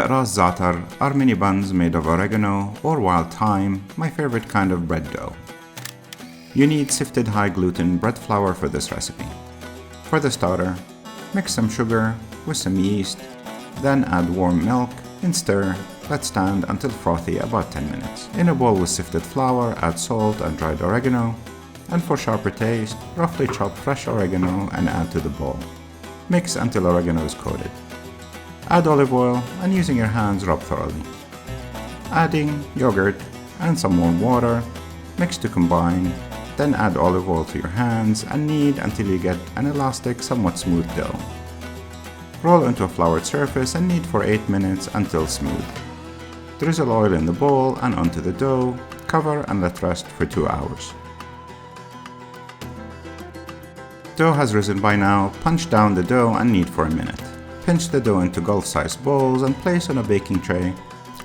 Aqras Za'atar are mini buns made of oregano or wild thyme, my favorite kind of bread dough. You need sifted high gluten bread flour for this recipe. For the starter, mix some sugar with some yeast, then add warm milk and stir. Let stand until frothy about 10 minutes. In a bowl with sifted flour, add salt and dried oregano, and for sharper taste, roughly chop fresh oregano and add to the bowl. Mix until oregano is coated. Add olive oil and using your hands rub thoroughly. Adding yogurt and some warm water, mix to combine, then add olive oil to your hands and knead until you get an elastic, somewhat smooth dough. Roll into a floured surface and knead for 8 minutes until smooth. Drizzle oil in the bowl and onto the dough, cover and let rest for 2 hours. Dough has risen by now, punch down the dough and knead for a minute. Pinch the dough into golf-sized balls and place on a baking tray.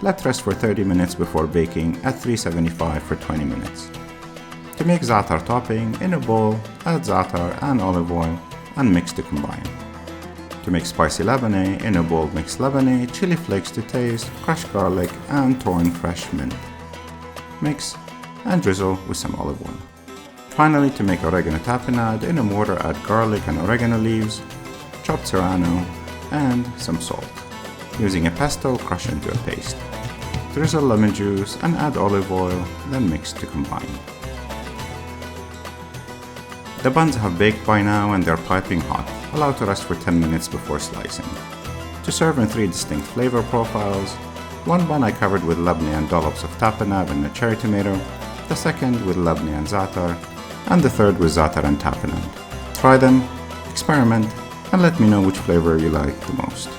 Let rest for 30 minutes before baking at 375 for 20 minutes. To make za'atar topping, in a bowl, add za'atar and olive oil and mix to combine. To make spicy Labneh, in a bowl mix Labneh, chili flakes to taste, crushed garlic and torn fresh mint. Mix and drizzle with some olive oil. Finally, to make oregano tapenade, in a mortar add garlic and oregano leaves, chopped serrano, and some salt. Using a pestle, crush into a paste. Drizzle lemon juice and add olive oil, then mix to combine. The buns have baked by now and they're piping hot, allowed to rest for 10 minutes before slicing. To serve in 3 distinct flavor profiles, one bun I covered with Labneh and dollops of tapenade and a cherry tomato, the second with Labneh and za'atar, and the third with za'atar and tapenade. Try them, experiment, and let me know which flavor you like the most.